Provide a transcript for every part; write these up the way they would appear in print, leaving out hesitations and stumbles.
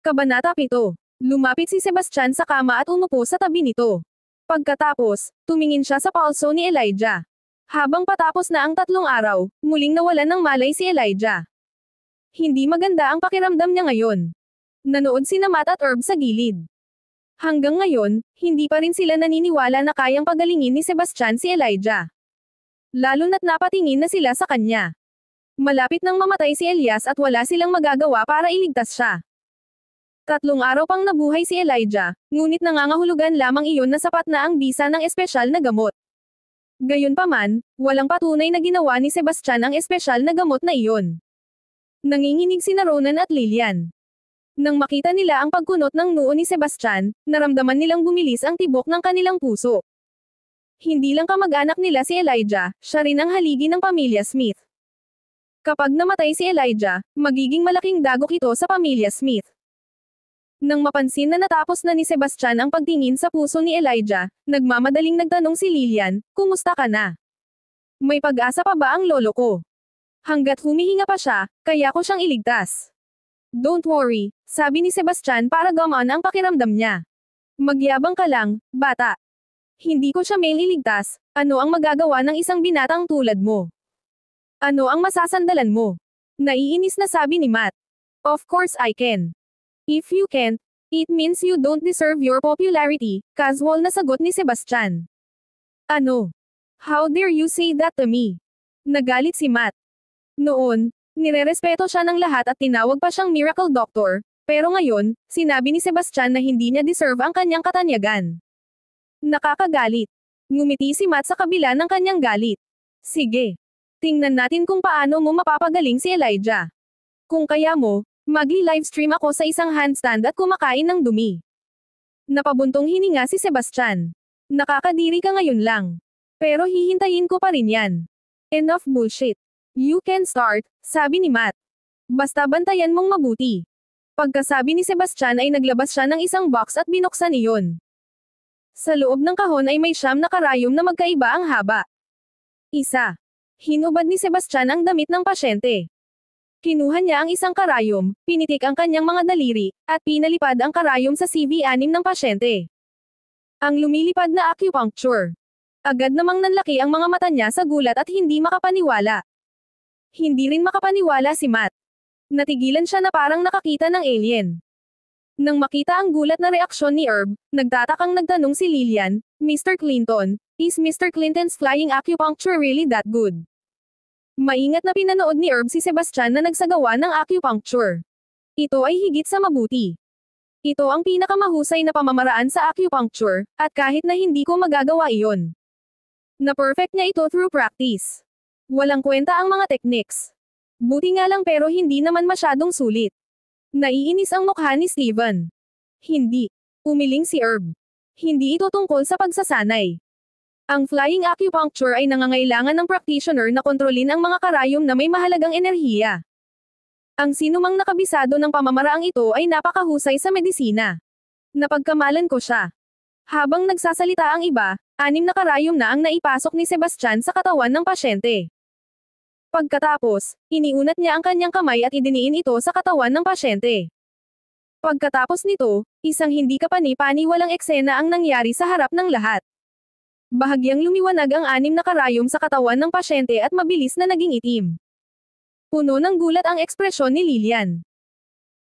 Kabanata 7. Lumapit si Sebastian sa kama at umupo sa tabi nito. Pagkatapos, tumingin siya sa pulso ni Elijah. Habang patapos na ang 3 araw, muling nawalan ng malay si Elijah. Hindi maganda ang pakiramdam niya ngayon. Nanood sina Matt at Herb sa gilid. Hanggang ngayon, hindi pa rin sila naniniwala na kayang pagalingin ni Sebastian si Elijah. Lalo na't napatingin na sila sa kanya. Malapit nang mamatay si Elias at wala silang magagawa para iligtas siya. 3 araw pang nabuhay si Elijah, ngunit nangangahulugan lamang iyon na sapat na ang bisa ng espesyal na gamot. Gayunpaman, walang patunay na ginawa ni Sebastian ang espesyal na gamot na iyon. Nanginginig sina Ronan at Lillian. Nang makita nila ang pagkunot ng noo ni Sebastian, naramdaman nilang bumilis ang tibok ng kanilang puso. Hindi lang kamag-anak nila si Elijah, siya rin ang haligi ng pamilya Smith. Kapag namatay si Elijah, magiging malaking dagok ito sa pamilya Smith. Nang mapansin na natapos na ni Sebastian ang pagtingin sa puso ni Elijah, nagmamadaling nagtanong si Lillian, "Kumusta ka na? May pag-asa pa ba ang lolo ko? Hanggat humihinga pa siya, kaya ko siyang iligtas." "Don't worry," sabi ni Sebastian para gumaan ang pakiramdam niya. "Magyabang ka lang, bata. Hindi ko siya mailigtas, ano ang magagawa ng isang binatang tulad mo? Ano ang masasandalan mo?" Naiinis na sabi ni Matt. "Of course I can. If you can't, it means you don't deserve your popularity," casual na sagot ni Sebastian. "Ano? How dare you say that to me?" Nagalit si Matt. Noon, nirerespeto siya ng lahat at tinawag pa siyang miracle doctor, pero ngayon, sinabi ni Sebastian na hindi niya deserve ang kanyang katanyagan. Nakakagalit. Ngumiti si Matt sa kabila ng kanyang galit. "Sige. Tingnan natin kung paano mo mapapagaling si Elijah. Kung kaya mo, magli-livestream ako sa isang handstand at kumakain ng dumi." Napabuntong hininga si Sebastian. "Nakakadiri ka ngayon lang. Pero hihintayin ko pa rin yan." "Enough bullshit. You can start," sabi ni Matt. "Basta bantayan mong mabuti." Pagkasabi ni Sebastian ay naglabas siya ng isang box at binuksan iyon. Sa loob ng kahon ay may 9 na karayom na magkaiba ang haba. Isa. Hinubad ni Sebastian ang damit ng pasyente. Kinuha niya ang isang karayom, pinitik ang kanyang mga daliri, at pinalipad ang karayom sa CV6 ng pasyente. Ang lumilipad na acupuncture. Agad namang nanlaki ang mga mata niya sa gulat at hindi makapaniwala. Hindi rin makapaniwala si Matt. Natigilan siya na parang nakakita ng alien. Nang makita ang gulat na reaksyon ni Herb, nagtatakang nagtanong si Lillian, "Mr. Clinton, is Mr. Clinton's flying acupuncture really that good?" Maingat na pinanood ni Herb si Sebastian na nagsagawa ng acupuncture. Ito ay higit sa mabuti. Ito ang pinakamahusay na pamamaraan sa acupuncture, at kahit na hindi ko magagawa iyon. Na-perfect niya ito through practice. Walang kwenta ang mga techniques. Buti nga lang pero hindi naman masyadong sulit. Naiinis ang mukha ni Steven. "Hindi." Umiling si Herb. "Hindi ito tungkol sa pagsasanay. Ang flying acupuncture ay nangangailangan ng practitioner na kontrolin ang mga karayom na may mahalagang enerhiya. Ang sinumang nakabisado ng pamamaraang ito ay napakahusay sa medisina." Napagkamalan ko siya. Habang nagsasalita ang iba, 6 na karayom na ang naipasok ni Sebastian sa katawan ng pasyente. Pagkatapos, iniunat niya ang kanyang kamay at idiniin ito sa katawan ng pasyente. Pagkatapos nito, isang hindi kapani-paniwalang eksena ang nangyari sa harap ng lahat. Bahagyang lumiwanag ang 6 na karayom sa katawan ng pasyente at mabilis na naging itim. Puno ng gulat ang ekspresyon ni Lillian.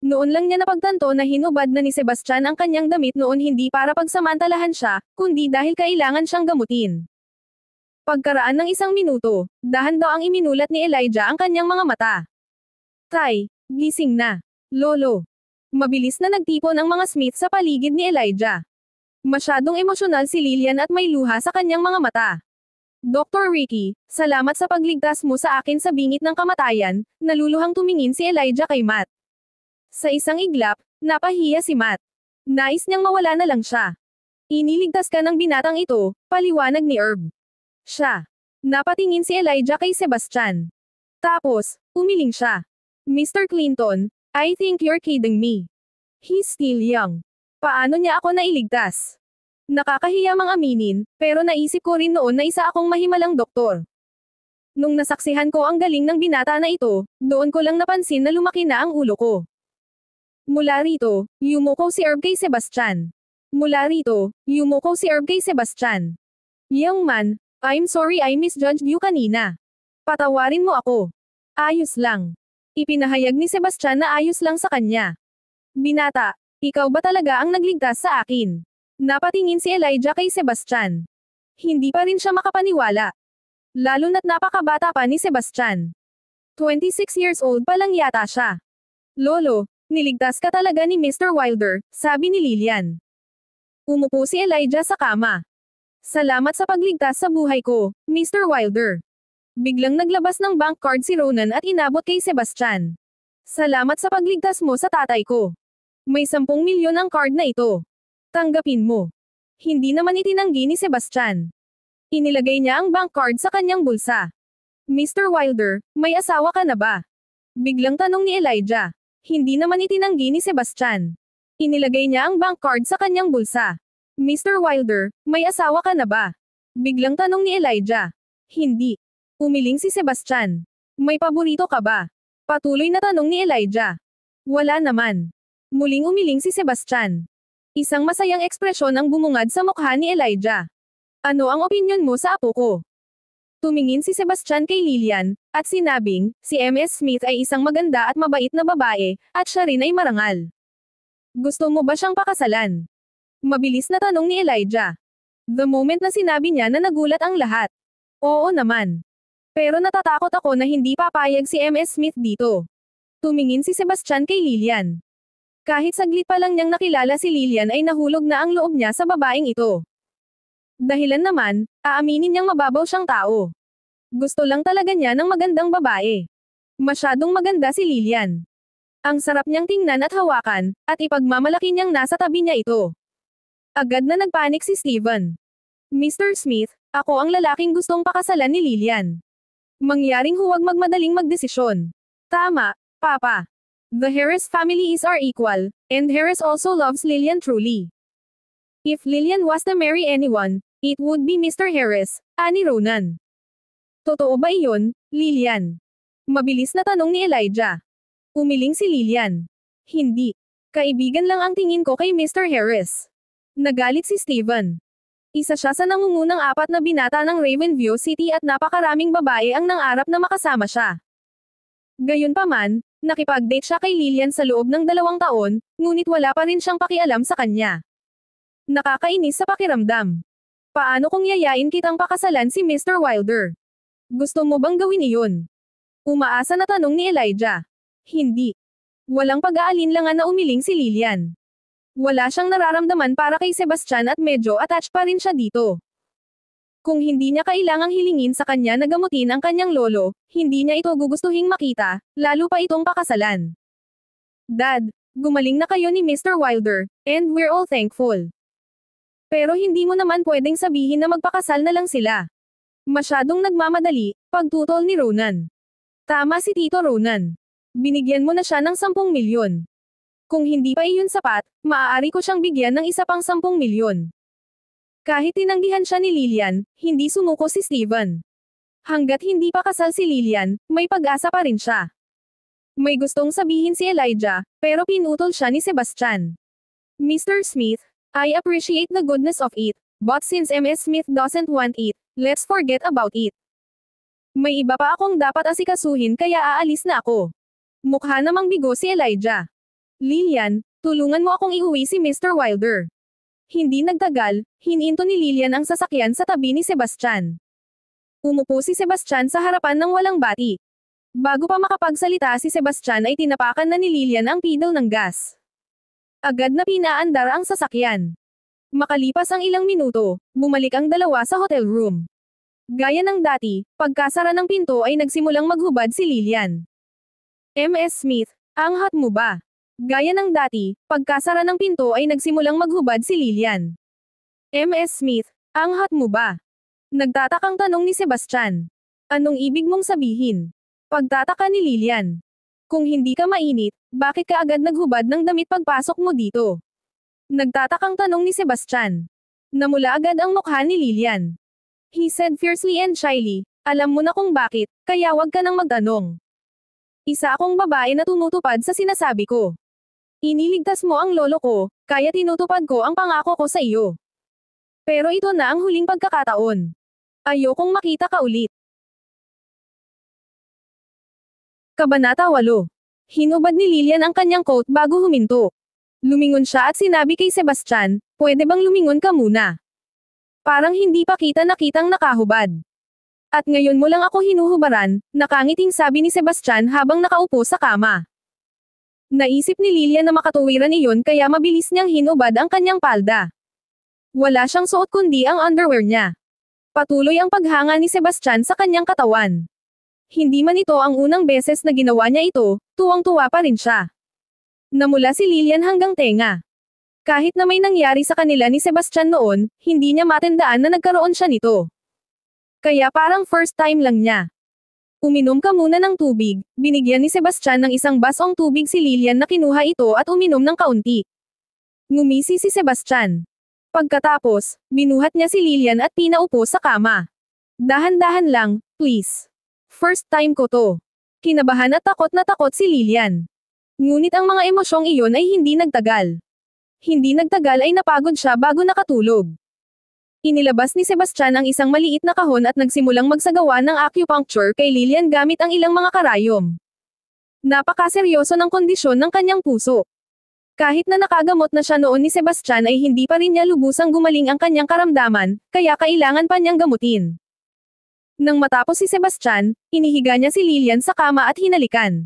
Noon lang niya napagtanto na hinubad na ni Sebastian ang kanyang damit noon hindi para pagsamantalahan siya, kundi dahil kailangan siyang gamutin. Pagkaraan ng 1 minuto, dahan-daang iminulat ni Elijah ang kanyang mga mata. "Tay, gising na. Lolo." Mabilis na nagtipon ang mga Smith sa paligid ni Elijah. Masyadong emosyonal si Lillian at may luha sa kanyang mga mata. "Dr. Ricky, salamat sa pagligtas mo sa akin sa bingit ng kamatayan," naluluhang tumingin si Elijah kay Matt. Sa isang iglap, napahiya si Matt. Nais niyang mawala na lang siya. "Iniligtas ka ng binatang ito," paliwanag ni Herb. Siya. Napatingin si Elijah kay Sebastian. Tapos, umiling siya. "Mr. Clinton, I think you're kidding me. He's still young. Paano niya ako nailigtas?" Nakakahiya mang aminin, pero naisip ko rin noon na isa akong mahimalang doktor. Nung nasaksihan ko ang galing ng binata na ito, doon ko lang napansin na lumaki na ang ulo ko. Mula rito, yumuko si Herb kay Sebastian. Mula rito, yumuko si Herb kay Sebastian. Young man, I'm sorry I misjudged you kanina. Patawarin mo ako. Ayos lang. Ipinahayag ni Sebastian na ayos lang sa kanya. Binata, ikaw ba talaga ang nagligtas sa akin? Napatingin si Elijah kay Sebastian. Hindi pa rin siya makapaniwala. Lalo na't napakabata pa ni Sebastian. 26 years old pa lang yata siya. Lolo, niligtas ka talaga ni Mr. Wilder, sabi ni Lillian. Umupo si Elijah sa kama. Salamat sa pagligtas sa buhay ko, Mr. Wilder. Biglang naglabas ng bank card si Ronan at inabot kay Sebastian. Salamat sa pagligtas mo sa tatay ko. May 10 milyon ang card na ito. Tanggapin mo. Hindi naman itinanggi ni Sebastian. Inilagay niya ang bank card sa kanyang bulsa. Mr. Wilder, may asawa ka na ba? Biglang tanong ni Elijah. Hindi naman itinanggi ni Sebastian. Inilagay niya ang bank card sa kanyang bulsa. Mr. Wilder, may asawa ka na ba? Biglang tanong ni Elijah. Hindi. Umiling si Sebastian. May paborito ka ba? Patuloy na tanong ni Elijah. Wala naman. Muling umiling si Sebastian. Isang masayang ekspresyon ang bumungad sa mukha ni Elijah. Ano ang opinyon mo sa apo ko? Tumingin si Sebastian kay Lillian, at sinabing, si MS Smith ay isang maganda at mabait na babae, at siya rin ay marangal. Gusto mo ba siyang pakasalan? Mabilis na tanong ni Elijah. The moment na sinabi niya na nagulat ang lahat. Oo naman. Pero natatakot ako na hindi papayag si MS Smith dito. Tumingin si Sebastian kay Lillian. Kahit saglit pa lang niyang nakilala si Lillian ay nahulog na ang loob niya sa babaeng ito. Dahilan naman, aaminin niyang mababaw siyang tao. Gusto lang talaga niya ng magandang babae. Masyadong maganda si Lillian. Ang sarap niyang tingnan at hawakan, at ipagmamalaki niyang nasa tabi niya ito. Agad na nagpanik si Steven. Mr. Smith, ako ang lalaking gustong pakasalan ni Lillian. Mangyaring huwag magmadaling magdesisyon. Tama, Papa. The Harris family is our equal, and Harris also loves Lillian truly. If Lillian was to marry anyone, it would be Mr. Harris, ani Ronan. Totoo ba iyon, Lillian? Mabilis na tanong ni Elijah. Umiling si Lillian. Hindi. Kaibigan lang ang tingin ko kay Mr. Harris. Nagalit si Steven. Isa siya sa nangungunang 4 na binata ng Ravenview City at napakaraming babae ang nangarap na makasama siya. Gayunpaman, nakipag-date siya kay Lillian sa loob ng 2 taon, ngunit wala pa rin siyang pakialam sa kanya. Nakakainis sa pakiramdam. Paano kung yayain kitang pakasalan si Mr. Wilder? Gusto mo bang gawin iyon? Umaasa na tanong ni Elijah. Hindi. Walang pag-aalinlangan na umiling si Lillian. Wala siyang nararamdaman para kay Sebastian at medyo attached pa rin siya dito. Kung hindi niya kailangang hilingin sa kanya na gamutin ang kanyang lolo, hindi niya ito gugustuhing makita, lalo pa itong pakasalan. Dad, gumaling na kayo ni Mr. Wilder, and we're all thankful. Pero hindi mo naman pwedeng sabihin na magpakasal na lang sila. Masyadong nagmamadali, pagtutol ni Ronan. Tama si Tito Ronan. Binigyan mo na siya ng 10 milyon. Kung hindi pa iyon sapat, maaari ko siyang bigyan ng isa pang 10 milyon. Kahit tinanggihan siya ni Lillian, hindi sumuko si Steven. Hanggat hindi pa kasal si Lillian, may pag-asa pa rin siya. May gustong sabihin si Elijah, pero pinutol siya ni Sebastian. Mr. Smith, I appreciate the goodness of it, but since MS Smith doesn't want it, let's forget about it. May iba pa akong dapat asikasuhin kaya aalis na ako. Mukha namang bigo si Elijah. Lillian, tulungan mo akong iuwi si Mr. Wilder. Hindi nagtagal, hininto ni Lillian ang sasakyan sa tabi ni Sebastian. Umupo si Sebastian sa harapan ng walang bati. Bago pa makapagsalita si Sebastian ay tinapakan na ni Lillian ang pedal ng gas. Agad na pinaandar ang sasakyan. Makalipas ang ilang minuto, bumalik ang dalawa sa hotel room. Gaya ng dati, pagkasara ng pinto ay nagsimulang maghubad si Lillian. MS Smith, angat mo ba? Gaya ng dati, pagkasara ng pinto ay nagsimulang maghubad si Lillian. MS Smith, angat mo ba? Nagtatakang tanong ni Sebastian. Anong ibig mong sabihin? Pagtataka ni Lillian. Kung hindi ka mainit, bakit ka agad naghubad ng damit pagpasok mo dito? Nagtatakang tanong ni Sebastian. Namula agad ang mukha ni Lillian. He said fiercely and shyly, alam mo na kung bakit, kaya wag ka nang magtanong. Isa akong babae na tumutupad sa sinasabi ko. Iniligtas mo ang lolo ko, kaya tinutupad ko ang pangako ko sa iyo. Pero ito na ang huling pagkakataon. Ayokong makita ka ulit. Kabanata 8. Hinubad ni Lilian ang kanyang coat bago huminto. Lumingon siya at sinabi kay Sebastian, pwede bang lumingon ka muna? Parang hindi pa kita nakitang nakahubad. At ngayon mo lang ako hinuhubaran, nakangiting sabi ni Sebastian habang nakaupo sa kama. Naisip ni Lilian na makatuwiran iyon kaya mabilis niyang hinubad ang kanyang palda. Wala siyang suot kundi ang underwear niya. Patuloy ang paghanga ni Sebastian sa kanyang katawan. Hindi man ito ang unang beses na ginawa niya ito, tuwang-tuwa pa rin siya. Namula si Lilian hanggang tenga. Kahit na may nangyari sa kanila ni Sebastian noon, hindi niya matandaan na nagkaroon siya nito. Kaya parang first time lang niya. Uminom ka muna ng tubig, binigyan ni Sebastian ng isang basong tubig si Lilian na kinuha ito at uminom ng kaunti. Ngumisi si Sebastian. Pagkatapos, binuhat niya si Lilian at pinaupo sa kama. Dahan-dahan lang, please. First time ko to. Kinabahan at takot na takot si Lilian. Ngunit ang mga emosyong iyon ay hindi nagtagal. Hindi nagtagal ay napagod siya bago nakatulog. Inilabas ni Sebastian ang isang maliit na kahon at nagsimulang magsagawa ng acupuncture kay Lilian gamit ang ilang mga karayom. Napakaseryoso ng kondisyon ng kanyang puso. Kahit na nakagamot na siya noon ni Sebastian ay hindi pa rin niya lubusang gumaling ang kanyang karamdaman, kaya kailangan pa niyang gamutin. Nang matapos si Sebastian, inihiga niya si Lilian sa kama at hinalikan.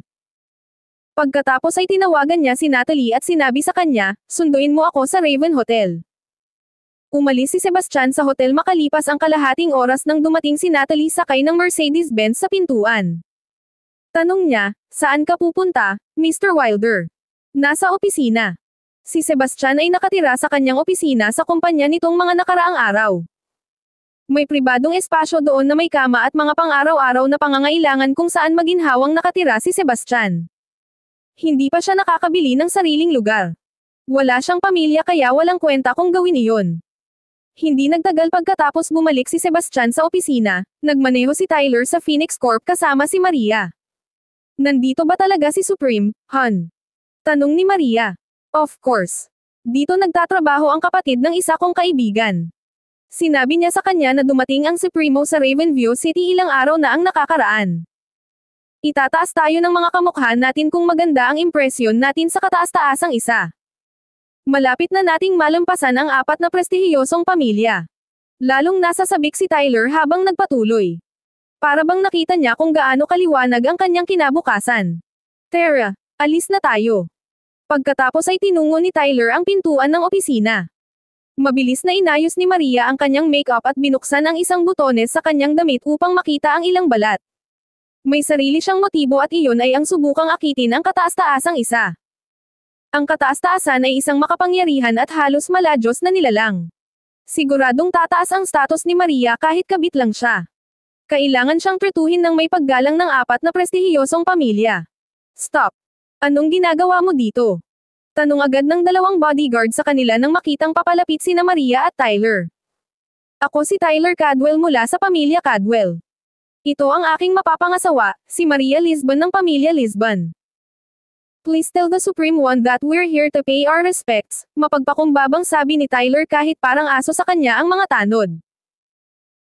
Pagkatapos ay tinawagan niya si Natalie at sinabi sa kanya, sunduin mo ako sa Raven Hotel. Umalis si Sebastian sa hotel makalipas ang kalahating oras nang dumating si Natalie sakay ng Mercedes-Benz sa pintuan. Tanong niya, saan ka pupunta, Mr. Wilder? Nasa opisina. Si Sebastian ay nakatira sa kanyang opisina sa kumpanya nitong mga nakaraang araw. May pribadong espasyo doon na may kama at mga pang-araw-araw na pangangailangan kung saan maginhawang nakatira si Sebastian. Hindi pa siya nakakabili ng sariling lugar. Wala siyang pamilya kaya walang kwenta kung gawin iyon. Hindi nagtagal pagkatapos bumalik si Sebastian sa opisina, nagmaneho si Tyler sa Phoenix Corp kasama si Maria. Nandito ba talaga si Supreme, hon? Tanong ni Maria. Of course. Dito nagtatrabaho ang kapatid ng isa kong kaibigan. Sinabi niya sa kanya na dumating ang Supremo sa Ravenview City ilang araw na ang nakakaraan. Itataas tayo ng mga kamukha natin kung maganda ang impresyon natin sa kataas-taasang isa. Malapit na nating malampasan ang 4 na prestihiyosong pamilya. Lalong nasa sabik si Tyler habang nagpatuloy. Para bang nakita niya kung gaano kaliwanag ang kanyang kinabukasan. Tara, alis na tayo. Pagkatapos ay tinungo ni Tyler ang pintuan ng opisina. Mabilis na inayos ni Maria ang kanyang makeup at binuksan ang isang butones sa kanyang damit upang makita ang ilang balat. May sarili siyang motibo at iyon ay ang subukang akitin ang kataas-taasang isa. Ang kataas-taasan ay isang makapangyarihan at halos maladyos na nilalang. Siguradong tataas ang status ni Maria kahit kabit lang siya. Kailangan siyang trituhin ng may paggalang ng 4 na prestihiyosong pamilya. Stop! Anong ginagawa mo dito? Tanong agad ng 2 bodyguard sa kanila nang makitang papalapit sina Maria at Tyler. Ako si Tyler Cadwell mula sa pamilya Cadwell. Ito ang aking mapapangasawa, si Maria Lisbon ng pamilya Lisbon. Please tell the Supreme One that we're here to pay our respects, mapagpakumbabang sabi ni Tyler kahit parang aso sa kanya ang mga tanod.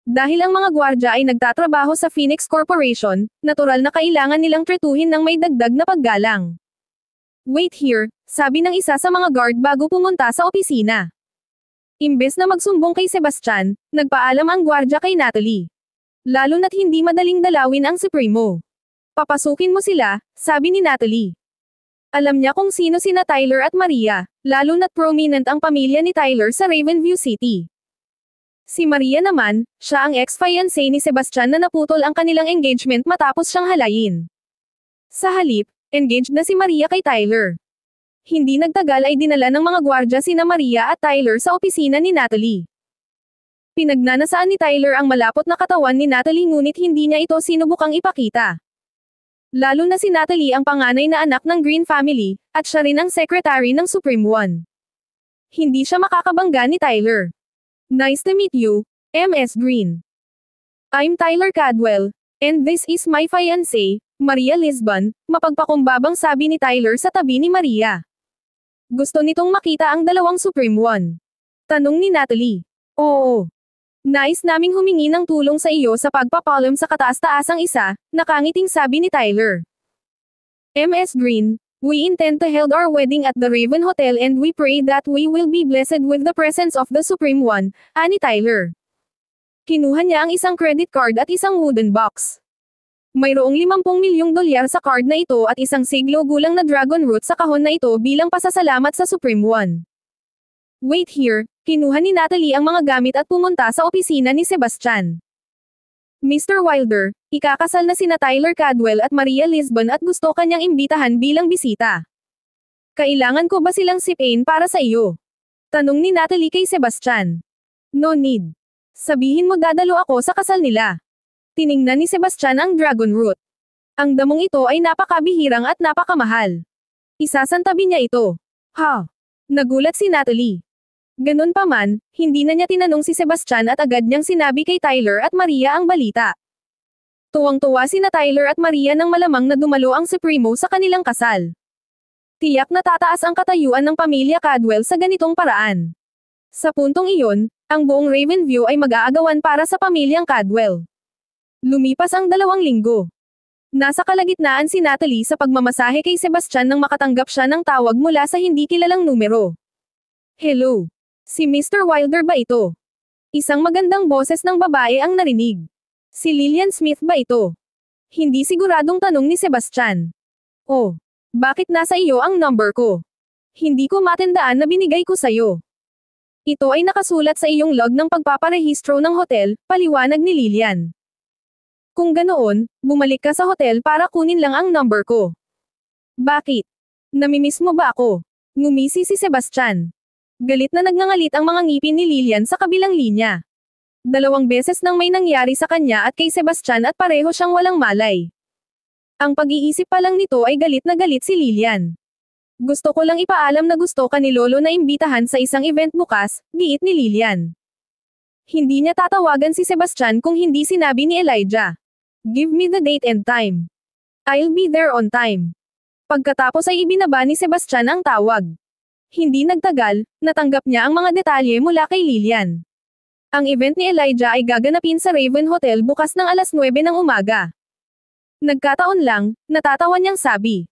Dahil ang mga gwardya ay nagtatrabaho sa Phoenix Corporation, natural na kailangan nilang trituhin ng may dagdag na paggalang. Wait here, sabi ng isa sa mga guard bago pumunta sa opisina. Imbes na magsumbong kay Sebastian, nagpaalam ang gwardya kay Natalie. Lalo na't hindi madaling dalawin ang Supremo. Papasukin mo sila, sabi ni Natalie. Alam niya kung sino sina Tyler at Maria, lalo na't prominent ang pamilya ni Tyler sa Ravenview City. Si Maria naman, siya ang ex-fiancé ni Sebastian na naputol ang kanilang engagement matapos siyang halayin. Sa halip, engaged na si Maria kay Tyler. Hindi nagtagal ay dinala ng mga gwardya sina Maria at Tyler sa opisina ni Natalie. Pinagnanasaan ni Tyler ang malapot na katawan ni Natalie ngunit hindi niya ito sinubukang ipakita. Lalo na si Natalie ang panganay na anak ng Green family, at siya rin ang secretary ng Supreme One. Hindi siya makakabangga ni Tyler. Nice to meet you, Ms. Green. I'm Tyler Cadwell, and this is my fiancée, Maria Lisbon, mapagpakumbabang sabi ni Tyler sa tabi ni Maria. Gusto nitong makita ang dalawang Supreme One. Tanong ni Natalie. Oo. Nais naming humingi ng tulong sa iyo sa pagpapalam sa kataas-taasang isa, nakangiting sabi ni Tyler. Ms. Green, we intend to hold our wedding at the Raven Hotel and we pray that we will be blessed with the presence of the Supreme One, ani Tyler. Kinuha niya ang isang credit card at isang wooden box. Mayroong 50 milyong dolyar sa card na ito at isang siglo gulang na dragon root sa kahon na ito bilang pasasalamat sa Supreme One. Wait here, kinuha ni Natalie ang mga gamit at pumunta sa opisina ni Sebastian. Mr. Wilder, ikakasal na sina Tyler Cadwell at Maria Lisbon at gusto kanyang imbitahan bilang bisita. Kailangan ko ba silang sipain para sa iyo? Tanong ni Natalie kay Sebastian. No need. Sabihin mo dadalo ako sa kasal nila. Tiningnan ni Sebastian ang dragon root. Ang damong ito ay napakabihirang at napakamahal. Isasantabi niya ito. Ha? Nagulat si Natalie. Ganun pa man, hindi na niya tinanong si Sebastian at agad niyang sinabi kay Tyler at Maria ang balita. Tuwang-tuwa sina Tyler at Maria nang malamang na dumalo ang Supremo sa kanilang kasal. Tiyak na tataas ang katayuan ng pamilya Cadwell sa ganitong paraan. Sa puntong iyon, ang buong Ravenview ay mag-aagawan para sa pamilyang Cadwell. Lumipas ang 2 linggo. Nasa kalagitnaan si Natalie sa pagmamasahe kay Sebastian nang makatanggap siya ng tawag mula sa hindi kilalang numero. Hello. Si Mr. Wilder ba ito? Isang magandang boses ng babae ang narinig. Si Lillian Smith ba ito? Hindi siguradong tanong ni Sebastian. Oh, bakit nasa iyo ang number ko? Hindi ko matandaan na binigay ko sa'yo. Ito ay nakasulat sa iyong log ng pagpaparehistro ng hotel, paliwanag ni Lillian. Kung ganoon, bumalik ka sa hotel para kunin lang ang number ko. Bakit? Namimiss mo ba ako? Ngumisi si Sebastian. Galit na nagngangalit ang mga ngipin ni Lillian sa kabilang linya. 2 beses nang may nangyari sa kanya at kay Sebastian at pareho siyang walang malay. Ang pag-iisip pa lang nito ay galit na galit si Lillian. Gusto ko lang ipaalam na gusto ka ni Lolo na imbitahan sa isang event bukas, giit ni Lillian. Hindi niya tatawagan si Sebastian kung hindi sinabi ni Elijah. Give me the date and time. I'll be there on time. Pagkatapos ay ibinaba ni Sebastian ang tawag. Hindi nagtagal, natanggap niya ang mga detalye mula kay Lillian. Ang event ni Elijah ay gaganapin sa Raven Hotel bukas ng alas 9 ng umaga. Nagkataon lang, natatawa niyang sabi.